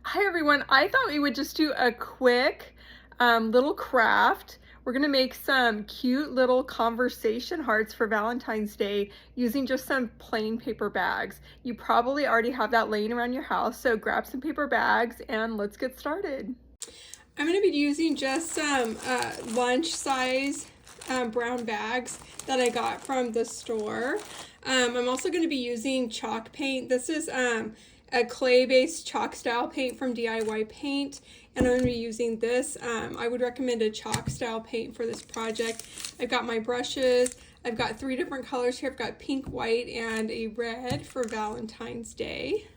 Hi everyone, I thought we would just do a quick little craft. We're gonna make some cute little conversation hearts for Valentine's Day using just some plain paper bags. You probably already have that laying around your house, so grab some paper bags and let's get started. I'm gonna be using just some lunch size brown bags that I got from the store. I'm also gonna be using chalk paint. This is a clay-based chalk style paint from DIY Paint, and I'm going to be using this. I would recommend a chalk style paint for this project. I've got my brushes. I've got 3 different colors here. I've got pink, white, and a red for Valentine's Day.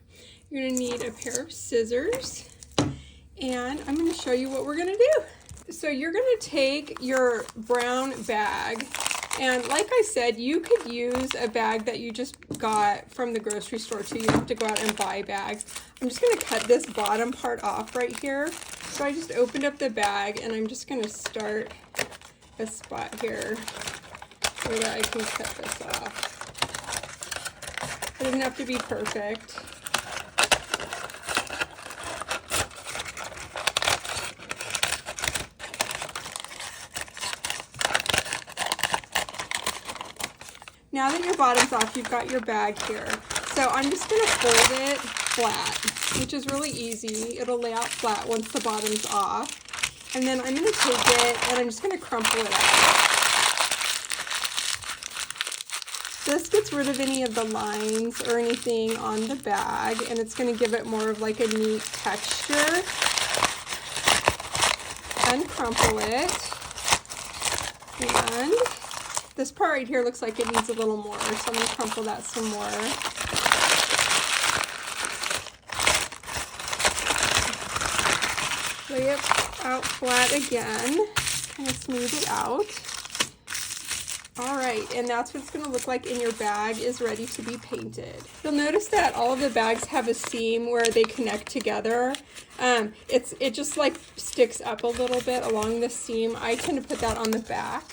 You're going to need a pair of scissors, and I'm going to show you what we're going to do. So you're going to take your brown bag, and like I said, you could use a bag that you just got from the grocery store too. You don't have to go out and buy bags. I'm just going to cut this bottom part off right here. So I just opened up the bag and I'm just going to start a spot here so that I can cut this off. It doesn't have to be perfect. Now that your bottom's off, you've got your bag here. So I'm just going to fold it flat, which is really easy. It'll lay out flat once the bottom's off. And then I'm going to take it and I'm just going to crumple it up. This gets rid of any of the lines or anything on the bag, and it's going to give it more of like a neat texture. Uncrumple it. And this part right here looks like it needs a little more, so I'm going to crumple that some more. Lay it out flat again, kind of smooth it out. All right, and that's what it's going to look like in your bag is ready to be painted. You'll notice that all of the bags have a seam where they connect together. It just like sticks up a little bit along the seam. I tend to put that on the back.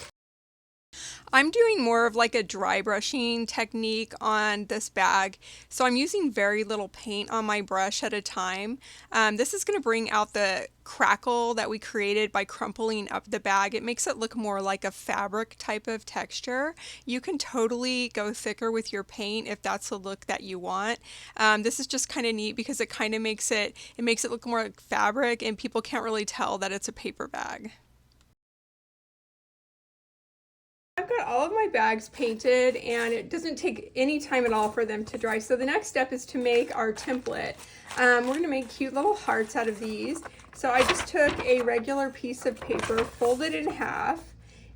I'm doing more of like a dry brushing technique on this bag, so I'm using very little paint on my brush at a time. This is going to bring out the crackle that we created by crumpling up the bag. It makes it look more like a fabric type of texture. You can totally go thicker with your paint if that's the look that you want. This is just kind of neat because it kind of makes it look more like fabric, and people can't really tell that it's a paper bag. I've got all of my bags painted and it doesn't take any time at all for them to dry. So the next step is to make our template. We're going to make cute little hearts out of these. So I just took a regular piece of paper, folded it in half,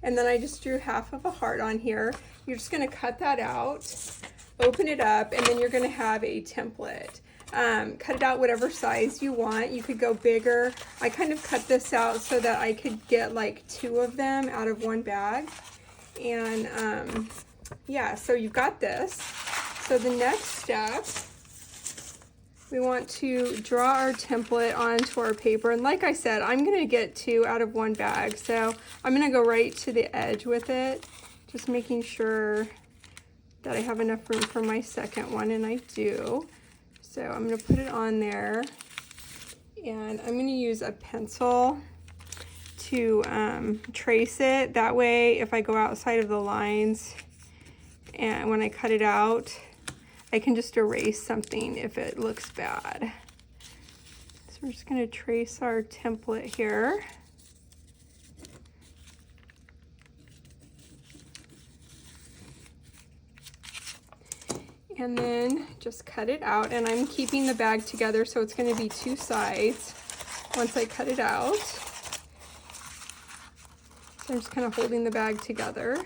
and then I just drew half of a heart on here. You're just going to cut that out, open it up, and then you're going to have a template. Cut it out whatever size you want. You could go bigger. I kind of cut this out so that I could get like 2 of them out of one bag. And yeah, so you've got this. So the next step, we want to draw our template onto our paper. And like I said, I'm going to get 2 out of one bag. So I'm going to go right to the edge with it, just making sure that I have enough room for my second one, and I do. So I'm going to put it on there, and I'm going to use a pencil to trace it. That way, if I go outside of the lines and when I cut it out, I can just erase something if it looks bad. So we're just going to trace our template here. And then just cut it out, and I'm keeping the bag together so it's going to be 2 sides once I cut it out. So I'm just kind of holding the bag together.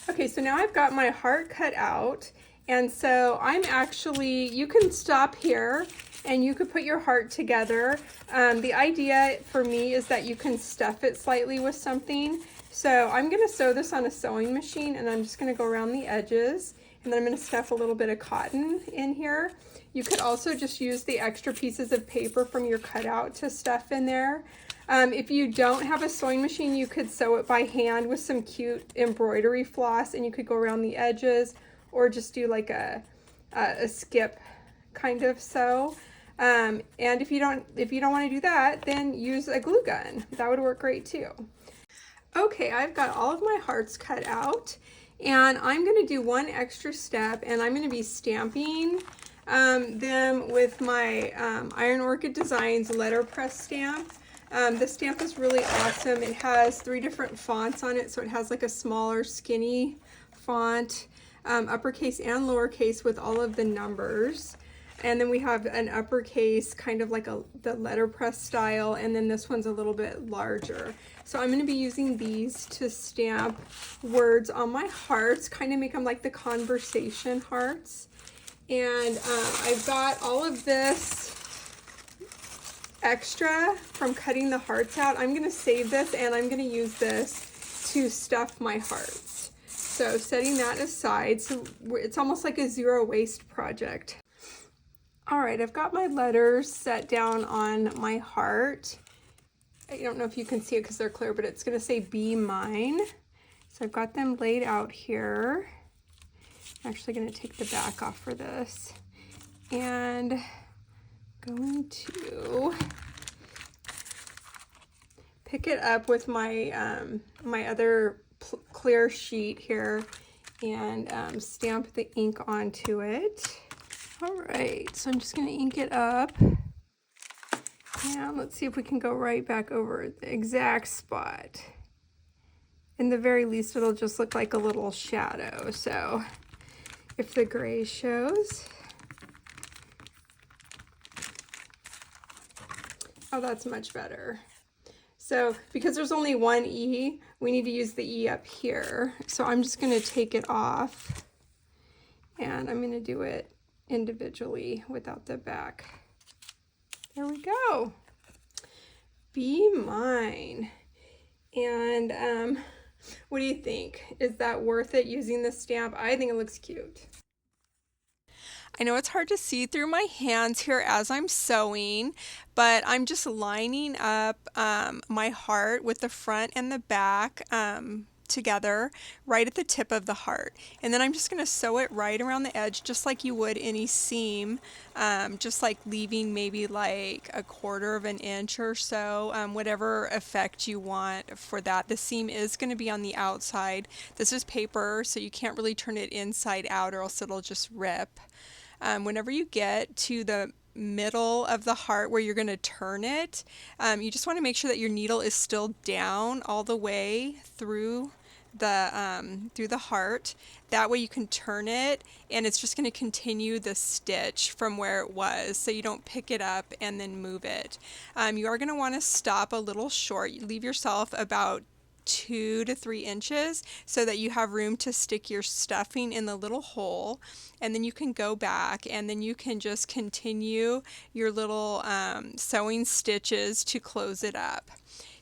Okay, so now I've got my heart cut out, and so I'm actually, you can stop here and you could put your heart together. The idea for me is that you can stuff it slightly with something. So I'm going to sew this on a sewing machine, and I'm just going to go around the edges, and then I'm going to stuff a little bit of cotton in here. You could also just use the extra pieces of paper from your cutout to stuff in there. If you don't have a sewing machine, you could sew it by hand with some cute embroidery floss, and you could go around the edges, or just do like a skip kind of sew. And if you don't want to do that, then use a glue gun. That would work great too. Okay, I've got all of my hearts cut out, and I'm going to do one extra step, and I'm going to be stamping them with my Iron Orchid Designs letterpress stamp. This stamp is really awesome. It has 3 different fonts on it, so it has like a smaller skinny font, uppercase and lowercase with all of the numbers. And then we have an uppercase, kind of like the letterpress style, and then this one's a little bit larger. So I'm going to be using these to stamp words on my hearts, kind of make them like the conversation hearts. And I've got all of this extra from cutting the hearts out. I'm going to save this, and I'm going to use this to stuff my hearts. So setting that aside, so it's almost like a zero waste project. All right, I've got my letters set down on my heart. I don't know if you can see it because they're clear, but it's going to say "Be Mine." So I've got them laid out here. I'm actually going to take the back off for this. And going to pick it up with my my other clear sheet here and stamp the ink onto it. All right, so I'm just going to ink it up. And let's see if we can go right back over the exact spot. In the very least, it'll just look like a little shadow. So if the gray shows. Oh, that's much better. So because there's only one E, we need to use the E up here. So I'm just going to take it off, and I'm going to do it individually without the back. There we go. Be Mine. And what do you think? Is that worth it using this stamp? I think it looks cute. I know it's hard to see through my hands here as I'm sewing, but I'm just lining up my heart with the front and the back together right at the tip of the heart, and then I'm just going to sew it right around the edge just like you would any seam, just like leaving maybe like a 1/4 of an inch or so, whatever effect you want for that. The seam is going to be on the outside. This is paper, so you can't really turn it inside out or else it'll just rip. Whenever you get to the middle of the heart where you're going to turn it, you just want to make sure that your needle is still down all the way through the heart. That way you can turn it, and it's just going to continue the stitch from where it was, so you don't pick it up and then move it. You are going to want to stop a little short. You leave yourself about 2 to 3 inches so that you have room to stick your stuffing in the little hole, and then you can go back and then you can just continue your little sewing stitches to close it up.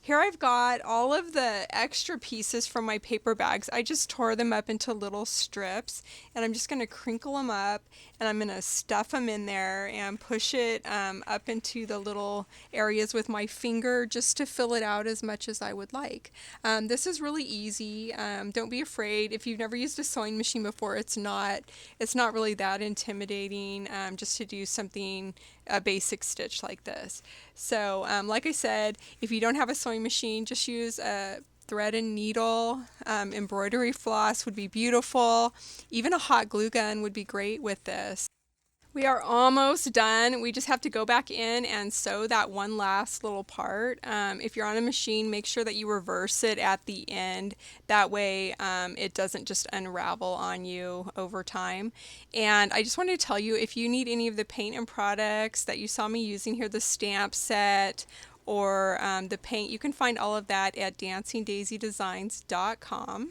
Here I've got all of the extra pieces from my paper bags. I just tore them up into little strips, and I'm just going to crinkle them up, and I'm going to stuff them in there and push it up into the little areas with my finger just to fill it out as much as I would like. This is really easy. Don't be afraid. If you've never used a sewing machine before, it's not really that intimidating, just to do something, a basic stitch like this. So like I said, if you don't have a sewing machine, just use a thread and needle. Embroidery floss would be beautiful. Even a hot glue gun would be great with this. We are almost done. We just have to go back in and sew that one last little part. If you're on a machine, make sure that you reverse it at the end. That way it doesn't just unravel on you over time. And I just wanted to tell you, if you need any of the paint and products that you saw me using here, the stamp set or the paint, you can find all of that at dancingdaisydesigns.com.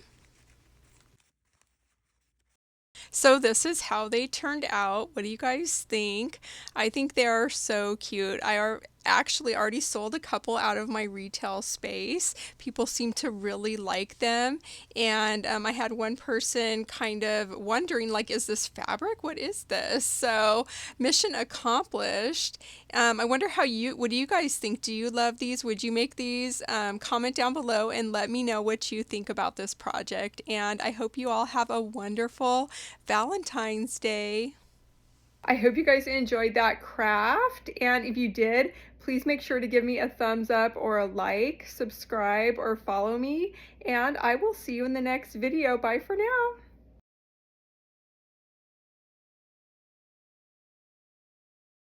So this is how they turned out. What do you guys think? I think they are so cute. I actually already sold a couple out of my retail space. People seem to really like them. And I had one person kind of wondering, like, is this fabric? What is this? So, mission accomplished. I wonder what do you guys think? Do you love these? Would you make these? Comment down below and let me know what you think about this project. And I hope you all have a wonderful Valentine's Day. I hope you guys enjoyed that craft, and if you did, please make sure to give me a thumbs up or a like, subscribe, or follow me, and I will see you in the next video. Bye for now.